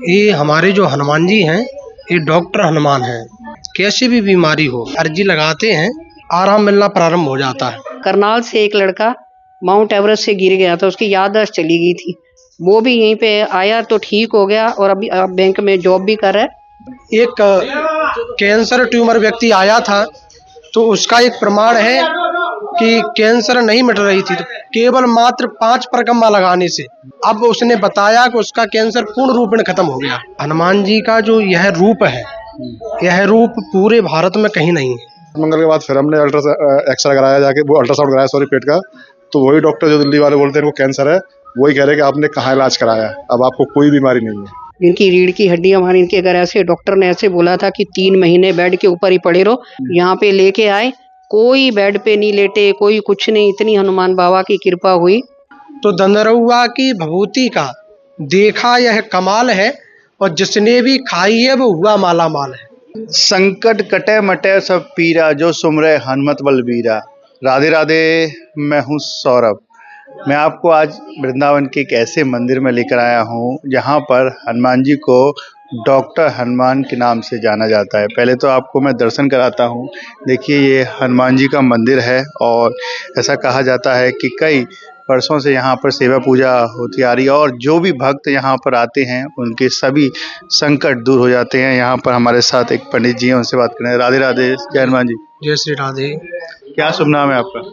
ये हमारे जो हनुमान जी हैं, ये डॉक्टर हनुमान हैं। कैसी भी बीमारी हो, अर्जी लगाते हैं, आराम मिलना प्रारंभ हो जाता है। करनाल से एक लड़का माउंट एवरेस्ट से गिर गया था, उसकी याददाश्त चली गई थी। वो भी यहीं पे आया तो ठीक हो गया और अभी आप बैंक में जॉब भी कर रहा है। एक कैंसर ट्यूमर व्यक्ति आया था, तो उसका एक प्रमाण है कि कैंसर नहीं मिट रही थी, तो केवल मात्र 5 परकम्मा लगाने से अब उसने बताया कि उसका कैंसर पूर्ण रूप में खत्म हो गया। हनुमान जी का जो यह रूप है, यह रूप पूरे भारत में कहीं नहीं है। मंगल के बाद फिर हमने एक्सरे कराया, जाके वो अल्ट्रासाउंड कराया पेट का, तो वही डॉक्टर जो दिल्ली वाले बोलते हैं इनको कैंसर है, वही कह रहे हैं कि आपने कहाँ इलाज कराया, अब आपको कोई बीमारी नहीं है। इनकी रीढ़ की हड्डी हमारी, इनके अगर ऐसे डॉक्टर ने ऐसे बोला था कि 3 महीने बेड के ऊपर ही पड़े रहो, यहाँ पे लेके आए, कोई बेड पे नहीं लेटे, कोई कुछ नहीं, इतनी हनुमान बाबा की कृपा हुई। तो दंदरउआ की भभूति का देखा यह कमाल है, और जिसने भी खाई है वो हुआ माला माल है। संकट कटे मटे सब पीरा, जो सुमरे हनुमत बलबीरा। राधे राधे, मैं हूँ सौरभ। मैं आपको आज वृंदावन के एक ऐसे मंदिर में लेकर आया हूँ जहाँ पर हनुमान जी को डॉक्टर हनुमान के नाम से जाना जाता है। पहले तो आपको मैं दर्शन कराता हूँ। देखिए, ये हनुमान जी का मंदिर है और ऐसा कहा जाता है कि कई वर्षों से यहाँ पर सेवा पूजा होती आ रही है और जो भी भक्त यहाँ पर आते हैं उनके सभी संकट दूर हो जाते हैं। यहाँ पर हमारे साथ एक पंडित जी हैं, उनसे बात करें। राधे राधे, जय हनुमान जी। जय श्री राधे। क्या शुभ नाम है आपका?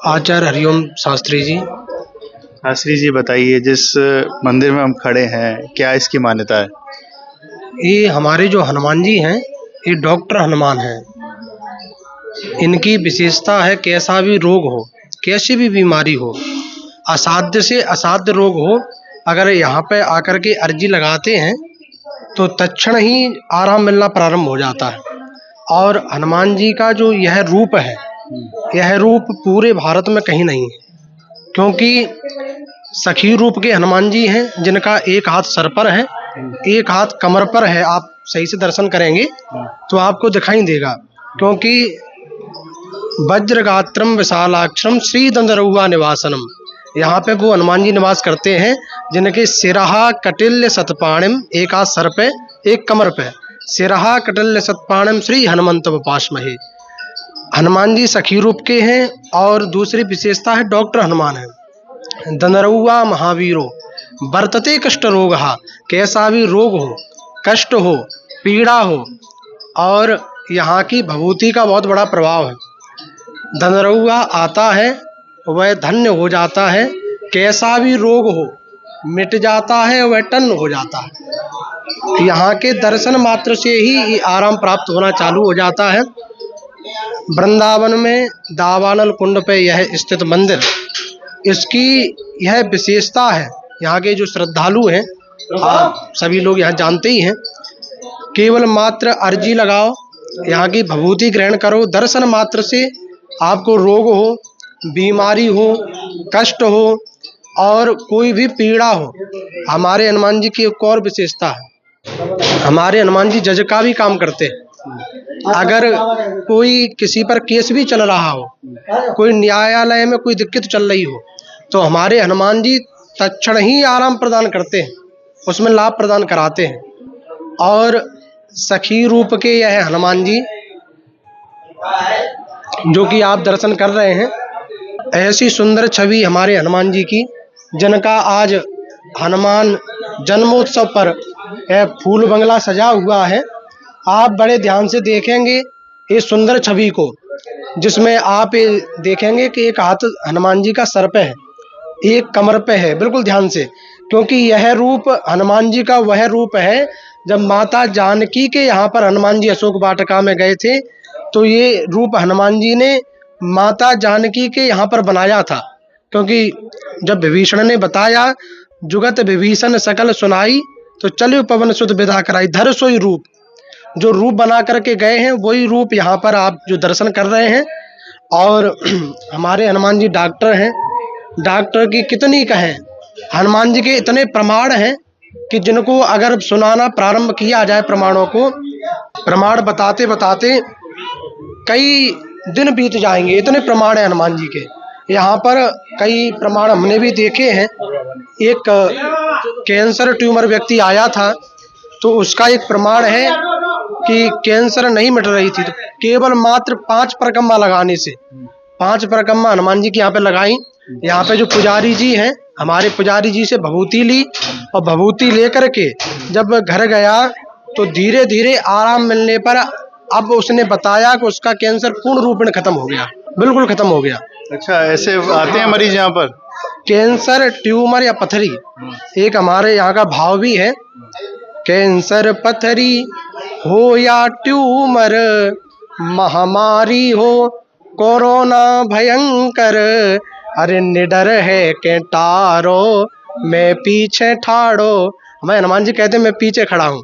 आचार्य हरिओम शास्त्री जी। शास्त्री जी, बताइए, जिस मंदिर में हम खड़े हैं क्या इसकी मान्यता है? ये हमारे जो हनुमान जी हैं, ये डॉक्टर हनुमान हैं। इनकी विशेषता है, कैसा भी रोग हो, कैसी भी बीमारी हो, असाध्य से असाध्य रोग हो, अगर यहाँ पे आकर के अर्जी लगाते हैं तो तत्क्षण ही आराम मिलना प्रारंभ हो जाता है। और हनुमान जी का जो यह रूप है, यह रूप पूरे भारत में कहीं नहीं है, क्योंकि सखी रूप के हनुमान जी हैं, जिनका एक हाथ सर पर है, एक हाथ कमर पर है। आप सही से दर्शन करेंगे तो आपको दिखाई देगा, क्योंकि वज्रगात्रम विशालाक्षरम श्री दंदरउआ निवासनम, यहाँ पे वो हनुमान जी निवास करते हैं जिनके सिरहा कटिल्य सतपाणिम, एक हाथ सर पे एक कमर पे, सिरहा कटिल्य सतपाणिम श्री हनुमंत उपासमहे। हनुमान जी सखी रूप के हैं। और दूसरी विशेषता है, डॉक्टर हनुमान है। दंदरउआ महावीरो वर्तते कष्ट रोग, कैसा भी रोग हो, कष्ट हो, पीड़ा हो, और यहाँ की भभूति का बहुत बड़ा प्रभाव है। दंदरउआ आता है वह धन्य हो जाता है, कैसा भी रोग हो मिट जाता है, वह टन्न हो जाता है। यहाँ के दर्शन मात्र से ही आराम प्राप्त होना चालू हो जाता है। वृंदावन में दावानल कुंड पे यह स्थित मंदिर, इसकी यह विशेषता है। यहाँ के जो श्रद्धालु हैं, आप सभी लोग यहाँ जानते ही हैं, केवल मात्र अर्जी लगाओ, यहाँ की भभूति ग्रहण करो, दर्शन मात्र से आपको रोग हो, बीमारी हो, कष्ट हो और कोई भी पीड़ा हो, हमारे हनुमान जी की एक और विशेषता है, हमारे हनुमान जी जज का भी काम करते हैं। अगर कोई किसी पर केस भी चल रहा हो, कोई न्यायालय में कोई दिक्कत चल रही हो, तो हमारे हनुमान जी तत्क्षण ही आराम प्रदान करते हैं, उसमें लाभ प्रदान कराते हैं। और सखी रूप के यह हनुमान जी जो कि आप दर्शन कर रहे हैं, ऐसी सुंदर छवि हमारे हनुमान जी की, जिनका आज हनुमान जन्मोत्सव पर यह फूल बंगला सजा हुआ है। आप बड़े ध्यान से देखेंगे इस सुंदर छवि को, जिसमें आप देखेंगे कि एक हाथ हनुमान जी का सर पे है, एक कमर पे है, बिल्कुल ध्यान से, क्योंकि यह रूप हनुमान जी का वह रूप है जब माता जानकी के यहाँ पर हनुमान जी अशोक वाटिका में गए थे, तो ये रूप हनुमान जी ने माता जानकी के यहाँ पर बनाया था। क्योंकि जब विभीषण ने बताया, जुगत विभीषण सकल सुनाई, तो चलो पवन सुत विदा कराई, धर सोई रूप, जो रूप बना करके गए हैं वही रूप यहाँ पर आप जो दर्शन कर रहे हैं। और हमारे हनुमान जी डॉक्टर हैं, डॉक्टर की कितनी कहें, हनुमान जी के इतने प्रमाण हैं कि जिनको अगर सुनाना प्रारंभ किया जाए, प्रमाणों को, प्रमाण बताते बताते कई दिन बीत जाएंगे, इतने प्रमाण है हनुमान जी के। यहाँ पर कई प्रमाण हमने भी देखे हैं। एक कैंसर ट्यूमर व्यक्ति आया था, तो उसका एक प्रमाण है कि कैंसर नहीं मिट रही थी, तो केवल मात्र 5 परिक्रमा लगाने से, 5 परिक्रमा हनुमान जी की यहाँ पे लगाई। यहाँ पे जो पुजारी जी हैं, हमारे पुजारी जी से भभूति ली और भभूति लेकर के जब घर गया तो धीरे धीरे आराम मिलने पर अब उसने बताया कि उसका कैंसर पूर्ण रूप में खत्म हो गया, बिल्कुल खत्म हो गया। अच्छा, ऐसे आते हैं मरीज यहाँ पर? कैंसर, ट्यूमर या पथरी, एक हमारे यहाँ का भाव भी है, कैंसर पथरी हो या ट्यूमर, महामारी हो कोरोना भयंकर, अरे निडर है के टारो, मैं पीछे ठाड़ो। हमें हनुमान जी कहते हैं मैं पीछे खड़ा हूँ।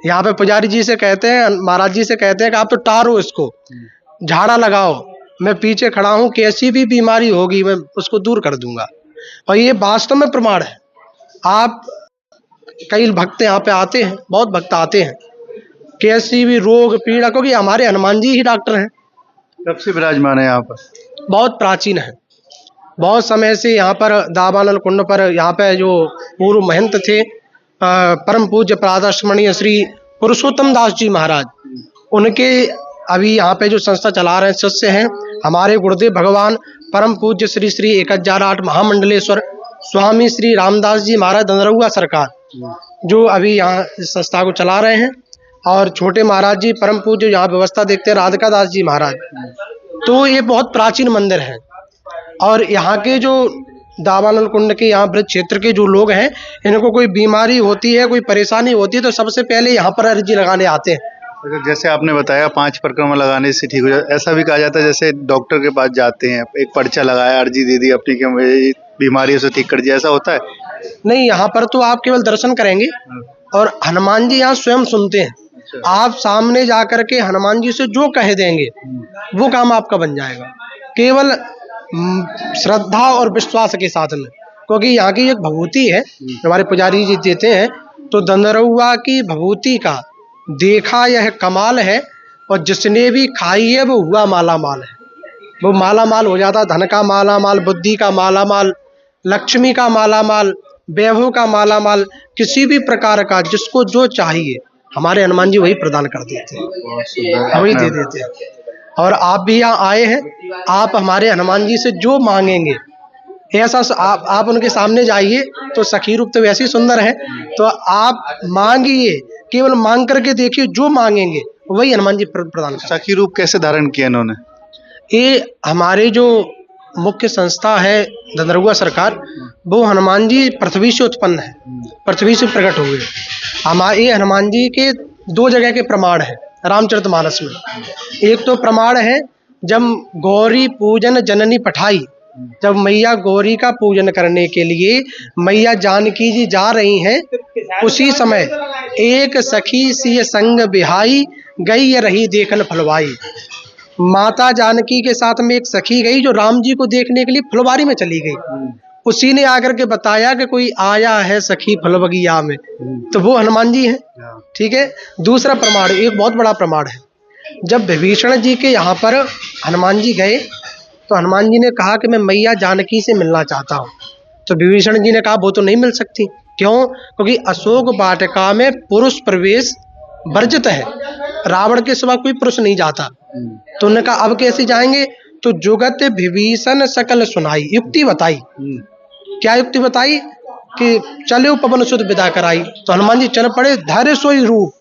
यहाँ पे पुजारी जी से कहते हैं, महाराज जी से कहते हैं कि आप तो टारो इसको, झाड़ा लगाओ, मैं पीछे खड़ा हूँ, कैसी भी बीमारी होगी मैं उसको दूर कर दूंगा। और ये वास्तव में प्रमाण है। आप कई भक्त यहाँ पे आते हैं, बहुत भक्त आते हैं, कैसी भी रोग पीड़ा, क्योंकि हमारे हनुमान जी ही डॉक्टर हैं। कब से विराजमान है यहाँ पर? बहुत प्राचीन है, बहुत समय से यहाँ पर दावानल कुंड पर यहाँ पे जो पूर्व महंत थे, परम पूज्य प्रातःस्मरणीय श्री पुरुषोत्तम दास जी महाराज, उनके अभी यहाँ पे जो संस्था चला रहे हैं शिष्य हैं हमारे गुरुदेव भगवान परम पूज्य श्री श्री 1008 महामंडलेश्वर स्वामी श्री रामदास जी महाराज दंदरौआ सरकार, जो अभी यहाँ इस संस्था को चला रहे हैं। और छोटे महाराज जी परम पूज्य यहाँ व्यवस्था देखते हैं राधिका दास जी महाराज। तो ये बहुत प्राचीन मंदिर है। और यहाँ के जो दावानल कुंड के यहाँ ब्रज क्षेत्र के जो लोग हैं, इनको कोई बीमारी होती है, कोई परेशानी होती है, तो सबसे पहले यहाँ पर अर्जी लगाने आते हैं। जैसे आपने बताया 5 परिक्रमा लगाने से ठीक हो जाता, ऐसा भी कहा जाता है जैसे डॉक्टर के पास जाते हैं, एक पर्चा लगाया, अर्जी दे दी अपनी कि मुझे बीमारी से ठीक कर दिया, ऐसा होता है? नहीं, यहाँ पर तो आप केवल दर्शन करेंगे और हनुमान जी यहाँ स्वयं सुनते हैं। आप सामने जाकर के हनुमान जी से जो कह देंगे वो काम आपका बन जाएगा, केवल श्रद्धा और विश्वास के साथ में। क्योंकि यहाँ की एक भभूति है, हमारे पुजारी जी देते हैं, तो दंदरौआ की भभूति का देखा यह कमाल है, और जिसने भी खाई है वो हुआ माला माल है। वो माला माल हो जाता, धन का माला माल, बुद्धि का माला माल, लक्ष्मी का माला माल, वैभव का माला माल, किसी भी प्रकार का जिसको जो चाहिए हमारे हनुमान जी वही प्रदान कर देते हैं, वही दे देते हैं। और आप भी यहाँ आए हैं, आप हमारे हनुमान जी से जो मांगेंगे ऐसा आप उनके सामने जाइए तो सखी रूप तो वैसे ही सुंदर है, तो आप मांगिए, केवल मांग करके देखिए, जो मांगेंगे वही हनुमान जी प्रदान करेंगे। सखी रूप कैसे धारण किया इन्होंने? ये हमारे जो मुख्य संस्था है दंदरौआ सरकार, वो हनुमान जी पृथ्वी से उत्पन्न है, पृथ्वी से प्रकट हुए। हमारे हनुमान जी के 2 जगह के प्रमाण है रामचरितमानस में। एक तो प्रमाण है जब गौरी पूजन जननी पठाई, जब मैया गौरी का पूजन करने के लिए मैया जानकी जी जा रही हैं, उसी समय एक सखी सी संग बिहाई, गई रही देखन फलवाई। माता जानकी के साथ में एक सखी गई जो राम जी को देखने के लिए फुलवारी में चली गई। उसी ने आकर के बताया कि कोई आया है सखी फलबगिया में, तो वो हनुमान जी हैं। ठीक है। दूसरा प्रमाण, एक बहुत बड़ा प्रमाण है, जब विभीषण जी के यहाँ पर हनुमान जी गए तो हनुमान जी ने कहा कि मैं मैया जानकी से मिलना चाहता हूँ। तो विभीषण जी ने कहा वो तो नहीं मिल सकती। क्यों? क्योंकि अशोक वाटिका में पुरुष प्रवेश वर्जित है, रावण के सिवा कोई पुरुष नहीं जाता। तो उन्होंने कहा अब कैसे जाएंगे? तो जुगत विभीषण सकल सुनाई, युक्ति बताई। क्या युक्ति बताई? कि चलो पवन सुत विदा कराई। तो हनुमान जी चल पड़े, धैर्य सोई रूप,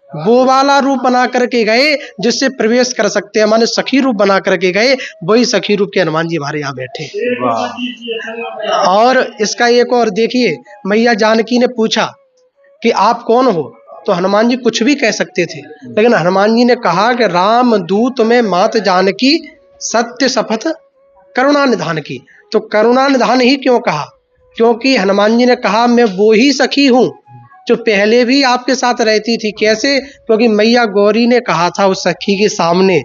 वो वाला रूप बना करके गए जिससे प्रवेश कर सकते हैं, माने सखी रूप बना करके गए, वही सखी रूप के हनुमान जी हमारे यहाँ बैठे। और इसका एक और देखिए, मैया जानकी ने पूछा कि आप कौन हो? तो हनुमान जी कुछ भी कह सकते थे, लेकिन हनुमान जी ने कहा कि राम दूत में मात जानकी, सत्य शपथ करुणा निधान की। तो करुणा निधान ही क्यों कहा? क्योंकि हनुमान जी ने कहा मैं वो ही सखी हूँ जो पहले भी आपके साथ रहती थी। कैसे? क्योंकि मैया गौरी ने कहा था उस सखी के सामने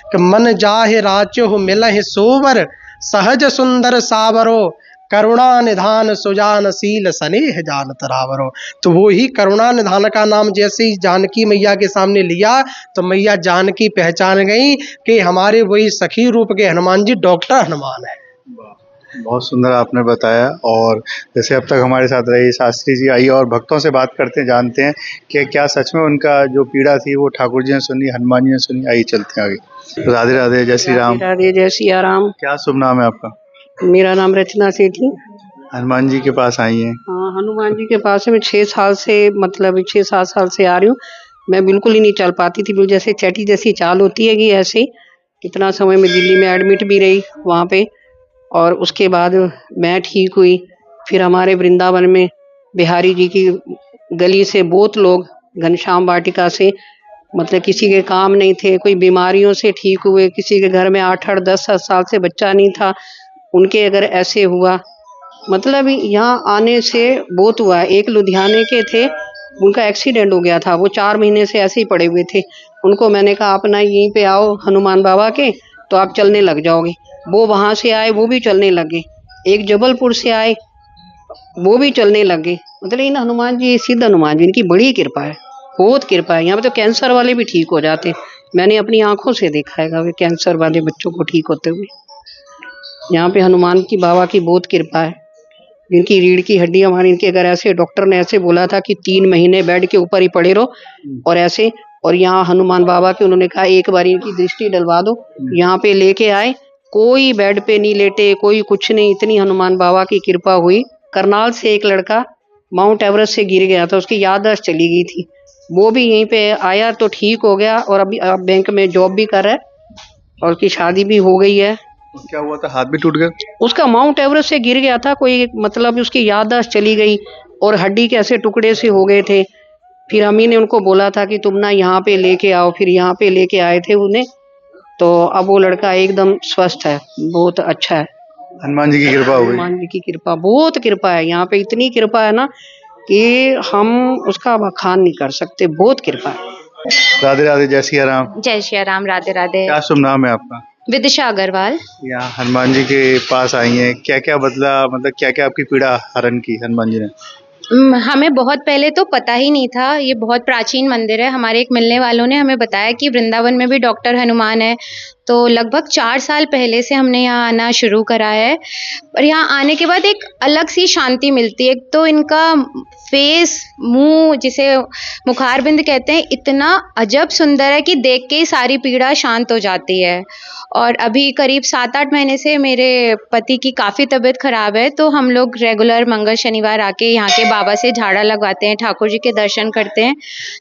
कि मन जाहे राच्य हो मिला है सोवर, सहज सुंदर सावरो, करुणा निधान सुजानशील स्नेह जान तरावरो। तो वो ही करुणा निधान का नाम जैसे ही जानकी मैया के सामने लिया तो मैया जानकी पहचान गई कि हमारे वही सखी रूप के हनुमान जी डॉक्टर हनुमान है। बहुत सुंदर आपने बताया। और जैसे अब तक हमारे साथ रही शास्त्री जी, आई और भक्तों से बात करते हैं, जानते हैं कि क्या सच में उनका जो पीड़ा थी वो ठाकुर जी ने सुनी, हनुमान जी ने सुनी। आइए चलते हैं आगे। राधे राधे, जय श्री राम। राधे राधे, जय सिया राम। क्या शुभ नाम है आपका? मेरा नाम रचना सेठी। हनुमान जी के पास आई हैं। हाँ, हनुमान जी के पास मैं 6 साल से, मतलब 6-7 साल से आ रही हूँ। मैं बिल्कुल ही नहीं चल पाती थी, बिल्कुल जैसे चैटी जैसी चाल होती है कि ऐसे ही। कितना समय में दिल्ली में एडमिट भी रही वहाँ पे, और उसके बाद मैं ठीक हुई। फिर हमारे वृंदावन में बिहारी जी की गली से बहुत लोग, घनश्याम वाटिका से, मतलब किसी के काम नहीं थे, कोई बीमारियों से ठीक हुए, किसी के घर में 8-8, 10-10 साल से बच्चा नहीं था, उनके अगर ऐसे हुआ। मतलब यहाँ आने से बहुत हुआ। एक लुधियाने के थे, उनका एक्सीडेंट हो गया था, वो 4 महीने से ऐसे ही पड़े हुए थे। उनको मैंने कहा आप ना यहीं पे आओ हनुमान बाबा के, तो आप चलने लग जाओगे। वो वहाँ से आए, वो भी चलने लगे। एक जबलपुर से आए, वो भी चलने लगे। मतलब इन हनुमान जी, सिद्ध हनुमान जी, इनकी बड़ी कृपा है, बहुत कृपा है। यहाँ पे तो कैंसर वाले भी ठीक हो जाते, मैंने अपनी आंखों से देखा है वे कैंसर वाले बच्चों को ठीक होते हुए। यहाँ पे हनुमान की बाबा की बहुत कृपा है। जिनकी रीढ़ की हड्डी हमारी, इनके अगर ऐसे डॉक्टर ने ऐसे बोला था कि 3 महीने बेड के ऊपर ही पड़े रहो और ऐसे, और यहाँ हनुमान बाबा के उन्होंने कहा एक बार इनकी दृष्टि डलवा दो। यहाँ पे लेके आए, कोई बेड पे नहीं लेटे, कोई कुछ नहीं, इतनी हनुमान बाबा की कृपा हुई। करनाल से एक लड़का माउंट एवरेस्ट से गिर गया था, उसकी याददाश्त चली गई थी, वो भी यहीं पे आया तो ठीक हो गया, और अभी अब बैंक में जॉब भी कर रहा है, और उसकी शादी भी हो गई है। क्या हुआ था? हाथ भी टूट गया? उसका माउंट एवरेस्ट से गिर गया था कोई, मतलब उसकी याददाश्त चली गई और हड्डी के ऐसे टुकड़े से हो गए थे। फिर अम्मी ने उनको बोला था कि तुम ना यहाँ पे लेके आओ, फिर यहाँ पे लेके आए थे उन्हें, तो अब वो लड़का एकदम स्वस्थ है, बहुत अच्छा है। हनुमान जी की कृपा हो गई। हनुमान जी की कृपा, बहुत कृपा है यहाँ पे, इतनी कृपा है ना कि हम उसका बखान नहीं कर सकते, बहुत कृपा है। राधे राधे, जय सिया राम। जय श्री राम। राधे राधे। क्या शुभ नाम है आपका? विदिशा अग्रवाल। यहाँ हनुमान जी के पास आई हैं, क्या क्या बदला, मतलब क्या क्या आपकी पीड़ा हरण की हनुमान जी ने? हमें बहुत पहले तो पता ही नहीं था, ये बहुत प्राचीन मंदिर है। हमारे एक मिलने वालों ने हमें बताया कि वृंदावन में भी डॉक्टर हनुमान है, तो लगभग 4 साल पहले से हमने यहाँ आना शुरू करा है। और यहाँ आने के बाद एक अलग सी शांति मिलती है। एक तो इनका फेस, मुंह, जिसे मुखारबिंद कहते हैं, इतना अजब सुंदर है कि देख के ही सारी पीड़ा शांत हो जाती है। और अभी करीब 7-8 महीने से मेरे पति की काफ़ी तबीयत खराब है, तो हम लोग रेगुलर मंगल शनिवार आके यहाँ के बाबा से झाड़ा लगवाते हैं, ठाकुर जी के दर्शन करते हैं,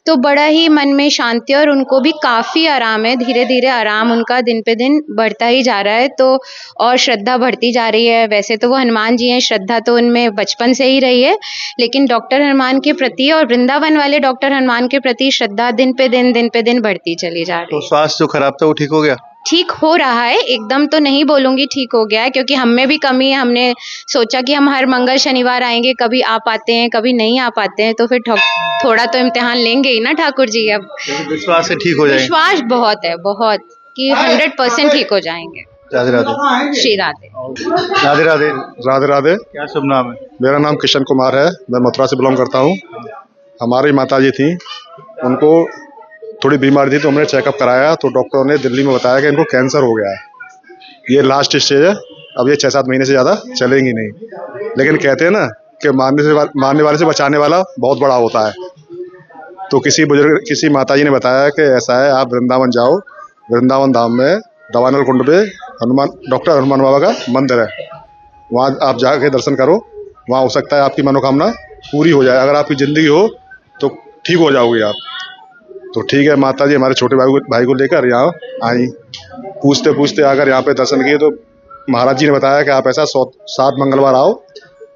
तो बड़ा ही मन में शांति, और उनको भी काफ़ी आराम है। धीरे धीरे आराम उनका दिन पे दिन बढ़ता ही जा रहा है, तो और श्रद्धा बढ़ती जा रही है। वैसे तो वो हनुमान जी हैं, श्रद्धा तो उनमें बचपन से ही रही है, लेकिन डॉक्टर हनुमान के प्रति और वृंदावन वाले डॉक्टर हनुमान के प्रति श्रद्धा दिन पे दिन बढ़ती चली जा रही तो है। स्वास्थ्य जो खराब था वो ठीक हो गया? ठीक हो रहा है, एकदम तो नहीं बोलूँगी ठीक हो गया है, क्योंकि हम में भी कमी है। हमने सोचा कि हम हर मंगल शनिवार आएंगे, कभी आ पाते हैं, कभी नहीं आ पाते हैं, तो फिर थोड़ा तो इम्तिहान लेंगे ही ना ठाकुर जी। अब विश्वास से ठीक हो जाएंगे? विश्वास बहुत है, बहुत, कि 100% ठीक हो जाएंगे। राधे राधे। श्री राधे। राधे राधे। राधे राधे। क्या शुभ नाम है? मेरा नाम किशन कुमार है, मैं मथुरा से बिलोंग करता हूँ। हमारी माता जी थी, उनको थोड़ी बीमारी थी, तो हमने चेकअप कराया, तो डॉक्टरों ने दिल्ली में बताया कि इनको कैंसर हो गया है, ये लास्ट स्टेज है, अब ये 6-7 महीने से ज़्यादा चलेंगी नहीं। लेकिन कहते हैं ना कि मारने वाले से बचाने वाला बहुत बड़ा होता है। तो किसी बुजुर्ग, किसी माता जी ने बताया कि ऐसा है, आप वृंदावन जाओ, वृंदावन धाम में दवानल कुंड पे डॉक्टर हनुमान बाबा का मंदिर है, वहाँ आप जाके दर्शन करो, वहाँ हो सकता है आपकी मनोकामना पूरी हो जाए। अगर आपकी ज़िंदगी हो तो ठीक हो जाओगे आप। तो ठीक है, माता जी हमारे छोटे भाई को लेकर यहाँ आई, पूछते पूछते आकर यहाँ पे दर्शन किए, तो महाराज जी ने बताया कि आप ऐसा 7 मंगलवार आओ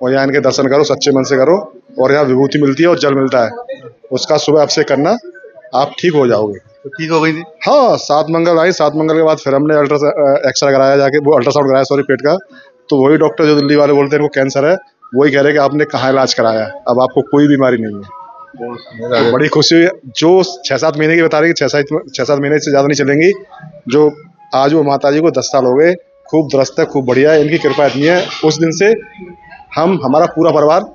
और यहाँ इनके दर्शन करो, सच्चे मन से करो, और यहाँ विभूति मिलती है और जल मिलता है, उसका सुबह अभिषेक करना, आप ठीक हो जाओगे। तो ठीक हो गई थी? हाँ, 7 मंगल आई, 7 मंगल के बाद फिर हमने एक्सरा कराया जाके, वो अल्ट्रासाउंड कराया, सॉरी, पेट का। तो वही डॉक्टर जो दिल्ली वाले बोलते हैं इनको कैंसर है, वही कह रहे कि आपने कहाँ इलाज कराया, अब आपको कोई बीमारी नहीं है। बड़ी खुशी हुई। जो 6-7 महीने की बता रही है, 6-7 महीने से ज़्यादा नहीं चलेंगी, जो आज वो माता जी को 10 साल हो गए, खूब दुरुस्त है, खूब बढ़िया है, इनकी कृपा इतनी है। उस दिन से हमारा पूरा परिवार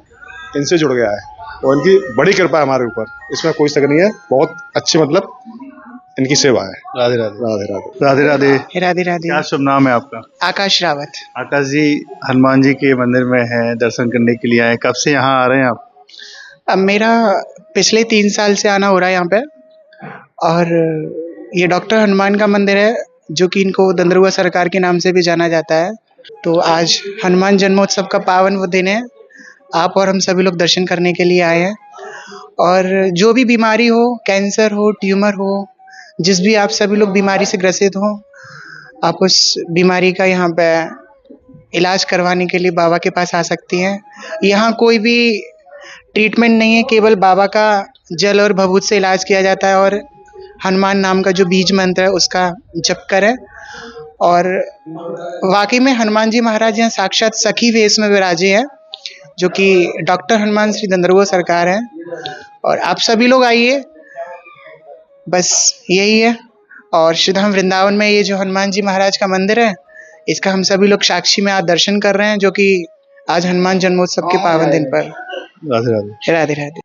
इनसे जुड़ गया है, और इनकी बड़ी कृपा है हमारे ऊपर, इसमें कोई शक नहीं है। बहुत अच्छी, मतलब इनकी सेवा है। राधे राधे। राधे राधे। राधे राधे। राधे राधे। क्या शुभ नाम है आपका? आकाश रावत। आकाश जी, हनुमान जी के मंदिर में हैं, दर्शन करने के लिए आए, कब से यहाँ आ रहे हैं आप? अब मेरा पिछले 3 साल से आना हो रहा है यहाँ पे, और ये डॉक्टर हनुमान का मंदिर है जो कि इनको दंदरुआ सरकार के नाम से भी जाना जाता है। तो आज हनुमान जन्मोत्सव का पावन वो दिन है, आप और हम सभी लोग दर्शन करने के लिए आए हैं। और जो भी बीमारी हो, कैंसर हो, ट्यूमर हो, जिस भी आप सभी लोग बीमारी से ग्रसित हो, आप उस बीमारी का यहाँ पे इलाज करवाने के लिए बाबा के पास आ सकती हैं। यहाँ कोई भी ट्रीटमेंट नहीं है, केवल बाबा का जल और भभूत से इलाज किया जाता है और हनुमान नाम का जो बीज मंत्र है उसका जप करें। और वाकई में हनुमान जी महाराज यहाँ साक्षात सखी वेश में विराजे हैं, जो कि डॉक्टर हनुमान श्री दंदरुआ सरकार हैं। और आप सभी लोग आइए, बस यही है। और श्रीधाम वृंदावन में ये जो हनुमान जी महाराज का मंदिर है, इसका हम सभी लोग साक्षी में आज दर्शन कर रहे हैं, जो कि आज हनुमान जन्मोत्सव के पावन दिन पर। राधे राधे। राधे राधे।